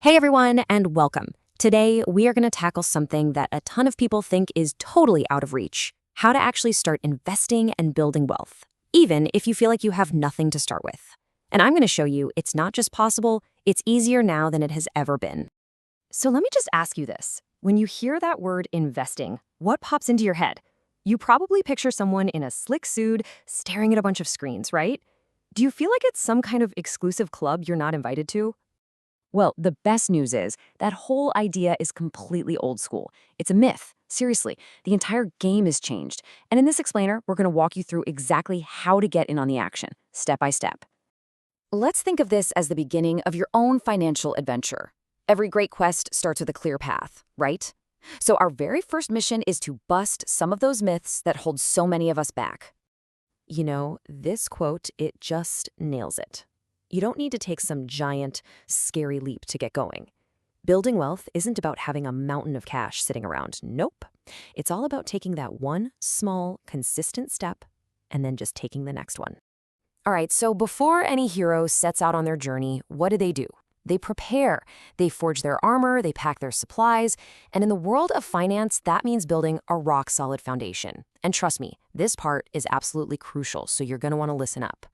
Hey everyone, and welcome. Today, we are going to tackle something that a ton of people think is totally out of reach: how to actually start investing and building wealth, even if you feel like you have nothing to start with. And I'm going to show you it's not just possible, it's easier now than it has ever been. So let me just ask you this. When you hear that word investing, what pops into your head? You probably picture someone in a slick suit staring at a bunch of screens, right? Do you feel like it's some kind of exclusive club you're not invited to? Well, the best news is that whole idea is completely old school. It's a myth. Seriously, the entire game is changed. And in this explainer, we're going to walk you through exactly how to get in on the action, step by step. Let's think of this as the beginning of your own financial adventure. Every great quest starts with a clear path, right? So our very first mission is to bust some of those myths that hold so many of us back. This quote, it just nails it. You don't need to take some giant, scary leap to get going. Building wealth isn't about having a mountain of cash sitting around. Nope. It's all about taking that one small, consistent step and then just taking the next one. All right, so before any hero sets out on their journey, what do? They prepare. They forge their armor, they pack their supplies, and in the world of finance, that means building a rock-solid foundation. And trust me, this part is absolutely crucial, so you're going to want to listen up.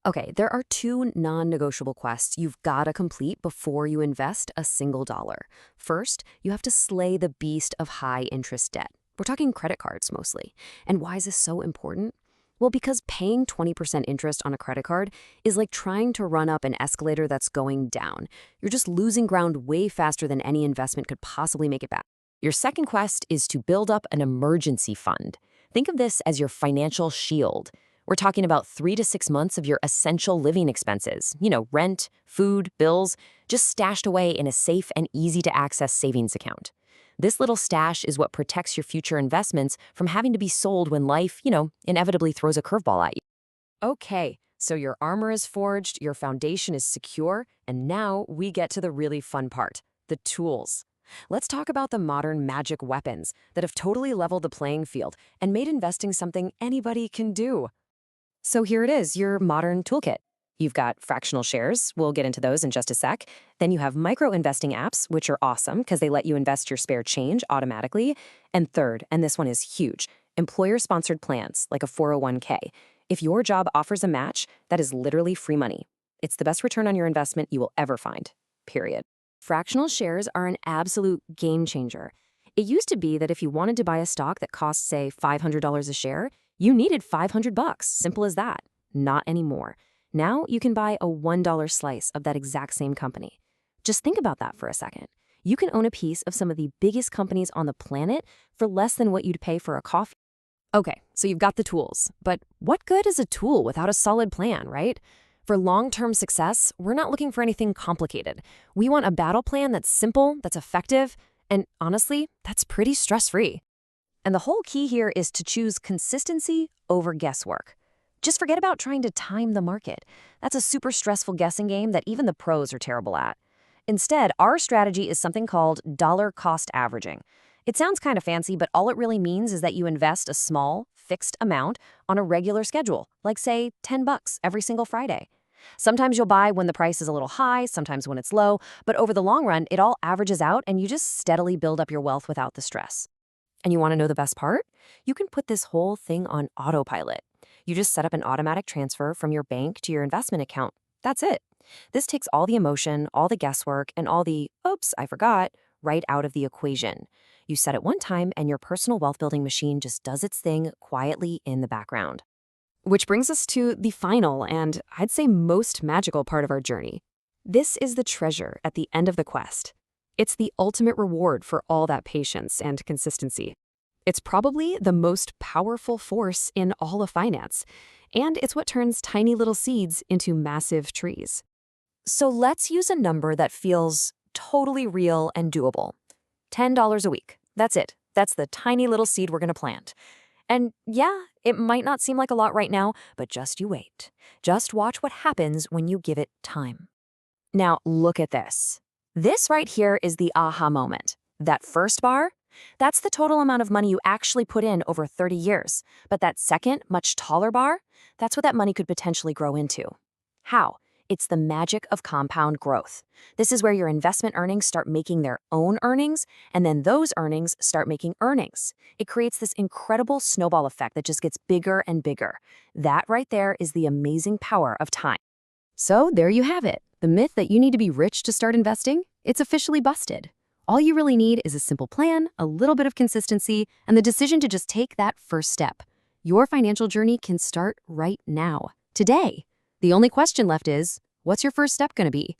Okay, there are two non-negotiable quests you've got to complete before you invest a single dollar. First, you have to slay the beast of high-interest debt. We're talking credit cards mostly. And why is this so important? Well, because paying 20% interest on a credit card is like trying to run up an escalator that's going down. You're just losing ground way faster than any investment could possibly make it back. Your second quest is to build up an emergency fund. Think of this as your financial shield. We're talking about 3 to 6 months of your essential living expenses, rent, food, bills, just stashed away in a safe and easy-to-access savings account. This little stash is what protects your future investments from having to be sold when life, inevitably throws a curveball at you. Okay, so your armor is forged, your foundation is secure, and now we get to the really fun part, the tools. Let's talk about the modern magic weapons that have totally leveled the playing field and made investing something anybody can do. So here it is, your modern toolkit. You've got fractional shares. We'll get into those in just a sec. Then you have micro-investing apps, which are awesome because they let you invest your spare change automatically. And third, and this one is huge, employer-sponsored plans like a 401k. If your job offers a match, that is literally free money. It's the best return on your investment you will ever find, period. Fractional shares are an absolute game changer. It used to be that if you wanted to buy a stock that cost, say, $500 a share, you needed $500, simple as that. Not anymore. Now you can buy a $1 slice of that exact same company. Just think about that for a second. You can own a piece of some of the biggest companies on the planet for less than what you'd pay for a coffee. Okay, so you've got the tools, but what good is a tool without a solid plan, right? For long-term success, we're not looking for anything complicated. We want a battle plan that's simple, that's effective, and honestly, that's pretty stress-free. And the whole key here is to choose consistency over guesswork. Just forget about trying to time the market. That's a super stressful guessing game that even the pros are terrible at. Instead, our strategy is something called dollar cost averaging. It sounds kind of fancy, but all it really means is that you invest a small, fixed amount on a regular schedule, like say $10 every single Friday. Sometimes you'll buy when the price is a little high, sometimes when it's low, but over the long run, it all averages out and you just steadily build up your wealth without the stress. And you want to know the best part? You can put this whole thing on autopilot. You just set up an automatic transfer from your bank to your investment account. That's it. This takes all the emotion, all the guesswork, and all the, oops, I forgot, right out of the equation. You set it one time and your personal wealth building machine just does its thing quietly in the background. Which brings us to the final and I'd say most magical part of our journey. This is the treasure at the end of the quest. It's the ultimate reward for all that patience and consistency. It's probably the most powerful force in all of finance, and it's what turns tiny little seeds into massive trees. So let's use a number that feels totally real and doable. $10 a week. That's it. That's the tiny little seed we're going to plant. And yeah, it might not seem like a lot right now, but just you wait. Just watch what happens when you give it time. Now look at this. This right here is the aha moment. That first bar, that's the total amount of money you actually put in over 30 years. But that second, much taller bar, that's what that money could potentially grow into. How? It's the magic of compound growth. This is where your investment earnings start making their own earnings, and then those earnings start making earnings. It creates this incredible snowball effect that just gets bigger and bigger. That right there is the amazing power of time. So there you have it. The myth that you need to be rich to start investing, it's officially busted. All you really need is a simple plan, a little bit of consistency, and the decision to just take that first step. Your financial journey can start right now, today. The only question left is, what's your first step going to be?